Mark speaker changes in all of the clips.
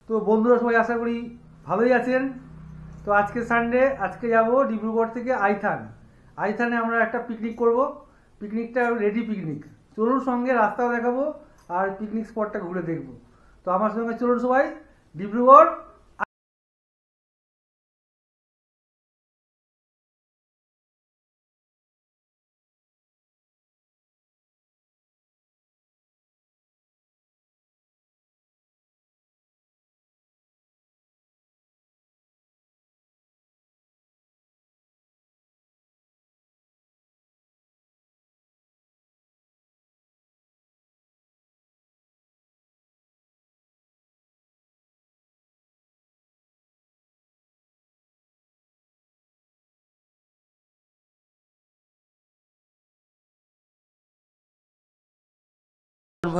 Speaker 1: তো বন্ধুরা সবাই আশা করি ভালোই আছেন। তো আজকে সানডে, আজকে যাব ডিব্রুগড় থেকে আইথানে আমরা একটা পিকনিক করব। পিকনিকটা রেডি পিকনিক, চলুন সঙ্গে রাস্তাও দেখাবো আর পিকনিক স্পটটা ঘুরে দেখবো। তো আমার সঙ্গে চলুন সবাই ডিব্রুগড়।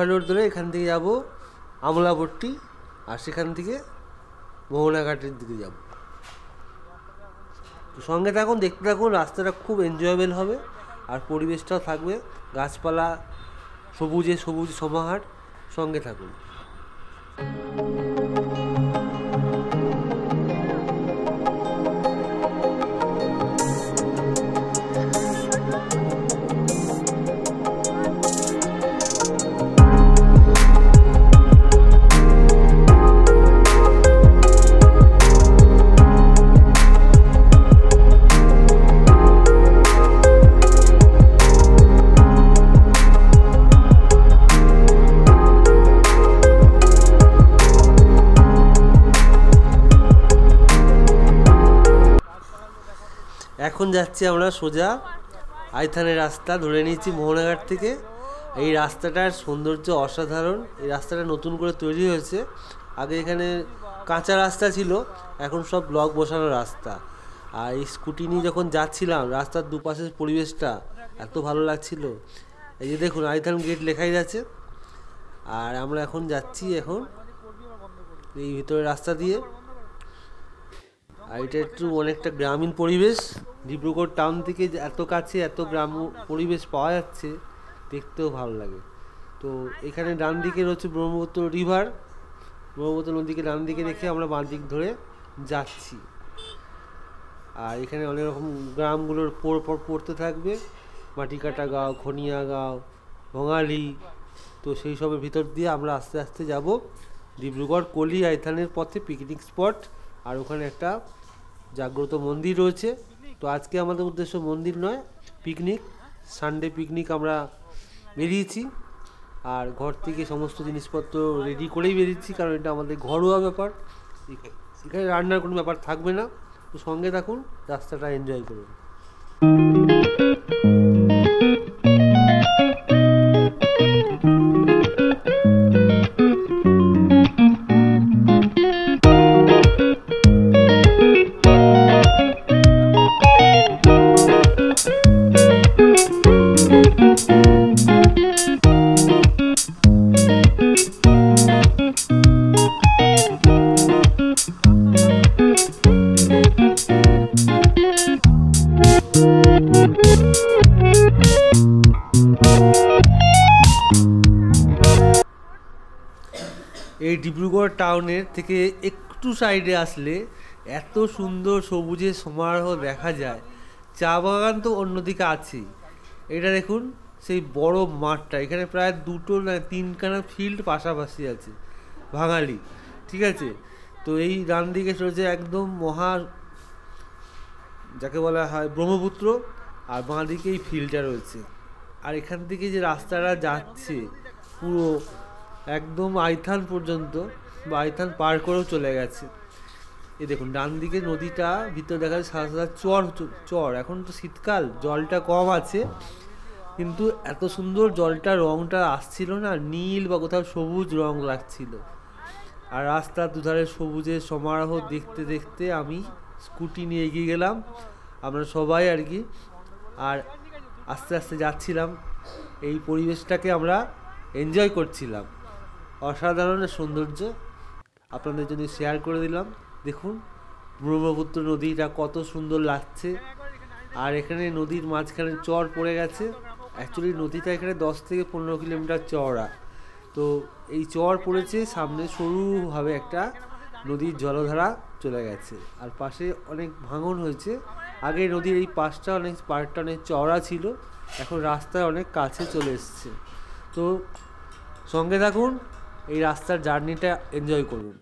Speaker 2: রোড ধরে এখান থেকে যাব আমলাপট্টি, আর সেখান থেকে মোহনাঘাটের দিকে যাব। সঙ্গে থাকুন, দেখতে থাকুন, রাস্তাটা খুব এনজয়েবল হবে আর পরিবেশটাও থাকবে, গাছপালা সবুজে সবুজ সমাহার। সঙ্গে থাকুন। এখন যাচ্ছি আমরা সোজা আইথানের রাস্তা ধরে নিয়েছি মোহনাঘাট থেকে। এই রাস্তাটার সৌন্দর্য অসাধারণ। এই রাস্তাটা নতুন করে তৈরি হয়েছে, আগে এখানে কাঁচা রাস্তা ছিল, এখন সব ব্লক বসানো রাস্তা। আর এই স্কুটি নিয়ে যখন যাচ্ছিলাম, রাস্তার দুপাশের পরিবেশটা এত ভালো লাগছিল। এই যে দেখুন আইথান গেট লেখাই আছে। আর আমরা এখন যাচ্ছি এই ভিতরে রাস্তা দিয়ে। আর এটা একটু অনেকটা গ্রামীণ পরিবেশ। ডিব্রুগড় টাউন থেকে এত কাছে এত গ্রাম পরিবেশ পাওয়া যাচ্ছে, দেখতেও ভালো লাগে। তো এখানে ডান দিকে রয়েছে ব্রহ্মপুত্র রিভার, ব্রহ্মপুত্র নদীকে ডান দিকে রেখে আমরা বাঁ দিক ধরে যাচ্ছি। আর এখানে অনেক রকম গ্রামগুলোর পর পড়তে থাকবে, মাটিকাটা গাঁও, খনিয়া গাঁও, বঙালি। তো সেই সবের ভিতর দিয়ে আমরা আস্তে আস্তে যাব ডিব্রুগড় কলি আইথানের পথে পিকনিক স্পট। আর ওখানে একটা জাগ্রত মন্দির রয়েছে। তো আজকে আমাদের উদ্দেশ্য মন্দির নয়, পিকনিক, সানডে পিকনিক। আমরা বেরিয়েছি আর ঘর থেকে সমস্ত জিনিসপত্র রেডি করেই বেরিয়েছি, কারণ এটা আমাদের ঘরোয়া ব্যাপার, এখানে রান্নার কোনো ব্যাপার থাকবে না। তো সঙ্গে থাকুন, রাস্তাটা এনজয় করুন। এই ডিব্রুগড় টাউনের থেকে একটু সাইডে আসলে এত সুন্দর সবুজের সমারোহ দেখা যায়। চা বাগান তো অন্যদিকে আছেই। এটা দেখুন সেই বড় মাঠটা, এখানে প্রায় 2 না 3খানা ফিল্ড পাশাপাশি আছে, বাঙালি, ঠিক আছে। তো এই ডান দিকে রয়েছে একদম যাকে বলা হয় ব্রহ্মপুত্র, আর বাঁ দিকে এই ফিল্ডটা রয়েছে। আর এখান থেকে যে রাস্তাটা যাচ্ছে পুরো একদম আইথান পর্যন্ত, বা আইথান পার করেও চলে গেছে। এই দেখুন ডান দিকে নদীটা, ভিতরে দেখা যাচ্ছে সাদা সাদা চর। এখন তো শীতকাল, জলটা কম আছে, কিন্তু এত সুন্দর জলটা, রংটা আসছিল না, নীল বা কোথাও সবুজ রং লাগছিল। আর রাস্তার দুধারে সবুজের সমারোহ দেখতে দেখতে আমি স্কুটি নিয়ে এগিয়ে গেলাম, আমরা সবাই আর কি। আর আস্তে আস্তে যাচ্ছিলাম, এই পরিবেশটাকে আমরা এনজয় করছিলাম। অসাধারণ সৌন্দর্য আপনাদের জন্য শেয়ার করে দিলাম। দেখুন ব্রহ্মপুত্র নদীটা কত সুন্দর লাগছে। আর এখানে নদীর মাঝখানে চর পড়ে গেছে। অ্যাকচুয়ালি নদীটা এখানে 10 থেকে 15 কিলোমিটার চওড়া। তো এই চর পড়েছে, সামনে সরুভাবে একটা নদীর জলধারা চলে গেছে। আর পাশে অনেক ভাঙন হয়েছে। আগে নদীর এই পাশটা পাড়টা অনেক চওড়া ছিল, এখন রাস্তায় অনেক কাছে চলে এসছে। তো সঙ্গে থাকুন, এই রাস্তার জার্নিটা এনজয় করুন।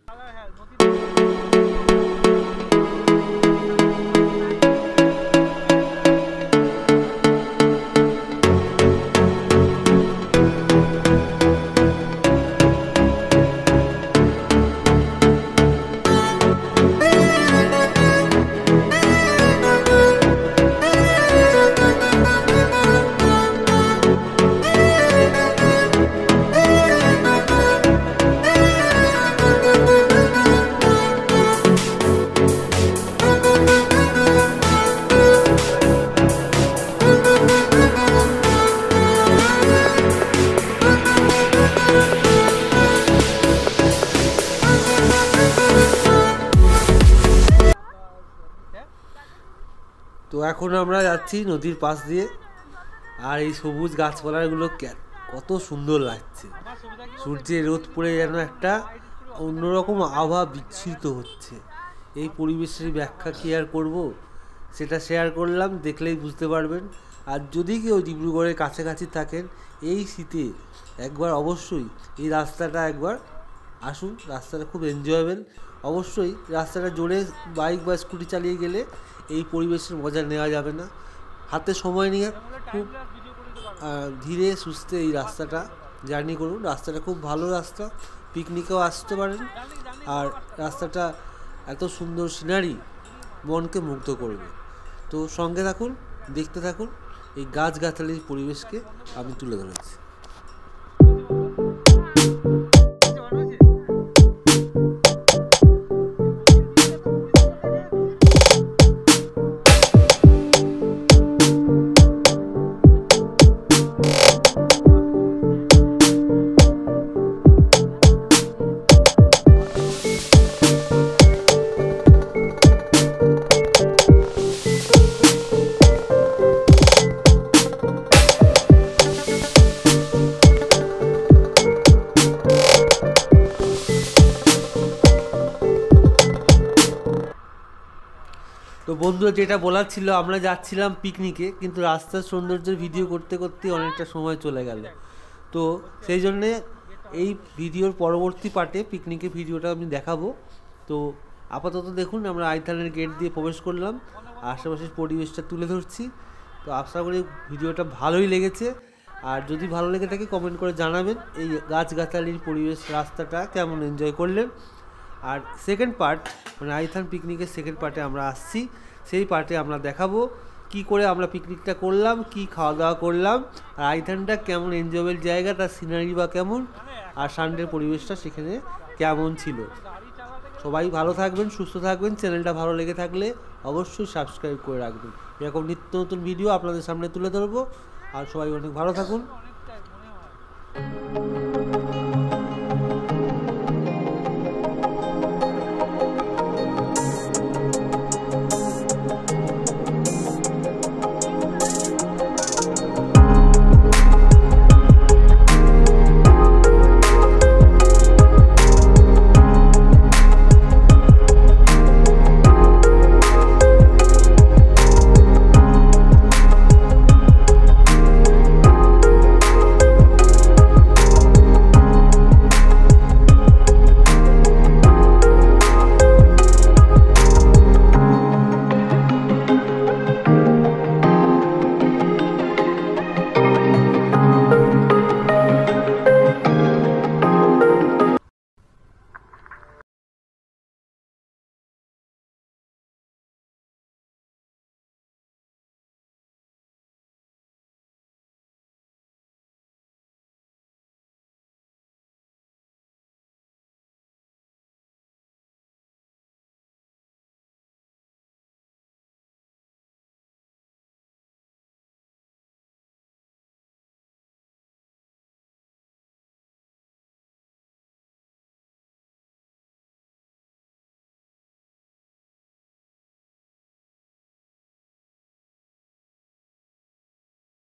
Speaker 2: তো এখন আমরা যাচ্ছি নদীর পাশ দিয়ে, আর এই সবুজ গাছপালাগুলো কত সুন্দর লাগছে। সূর্যের রোদ পড়ে যেন একটা অন্যরকম আবহাওয়া বিচ্ছিন্ন হচ্ছে। এই পরিবেশের ব্যাখ্যা কি আর করবো, সেটা শেয়ার করলাম, দেখলেই বুঝতে পারবেন। আর যদি কেউ ডিব্রুগড়ের কাছাকাছি থাকেন, এই শীতে একবার অবশ্যই এই রাস্তাটা একবার আসুন। রাস্তাটা খুব এনজয়েবল। অবশ্যই রাস্তাটা জোরে বাইক বা স্কুটি চালিয়ে গেলে এই পরিবেশের মজা নেওয়া যাবে না। হাতে সময় নিয়ে খুব ধীরে সুস্থে এই রাস্তাটা জার্নি করুন। রাস্তাটা খুব ভালো রাস্তা, পিকনিকেও আসতে পারেন। আর রাস্তাটা এত সুন্দর সিনারি, মনকে মুগ্ধ করবে। তো সঙ্গে থাকুন, দেখতে থাকুন, এই গাছগাছালির পরিবেশকে আমি তুলে ধরেছি। তো বন্ধুরা, যেটা বলার ছিল, আমরা যাচ্ছিলাম পিকনিকে, কিন্তু রাস্তার সৌন্দর্যের ভিডিও করতে করতে অনেকটা সময় চলে গেল। তো সেই জন্যে এই ভিডিওর পরবর্তী পার্টে পিকনিকের ভিডিওটা আমি দেখাবো। তো আপাতত দেখুন, আমরা আইথানের গেট দিয়ে প্রবেশ করলাম, আশেপাশের পরিবেশটা তুলে ধরছি। তো আশা করি ভিডিওটা ভালোই লেগেছে। আর যদি ভালো লেগে থাকে কমেন্ট করে জানাবেন এই গাছগাছালির পরিবেশ, রাস্তাটা কেমন এনজয় করলেন। আর সেকেন্ড পার্ট, মানে আইথান পিকনিকের সেকেন্ড পার্টে আমরা আসছি। সেই পার্টে আমরা দেখাবো কি করে আমরা পিকনিকটা করলাম, কি খাওয়া দাওয়া করলাম, আর আইথানটা কেমন এনজয়েবল জায়গা, তার সিনারি বা কেমন, আর সানডের পরিবেশটা সেখানে কেমন ছিল। সবাই ভালো থাকবেন, সুস্থ থাকবেন। চ্যানেলটা ভালো লেগে থাকলে অবশ্যই সাবস্ক্রাইব করে রাখবেন। এরকম নিত্য নতুন ভিডিও আপনাদের সামনে তুলে ধরবো। আর সবাই অনেক ভালো থাকুন।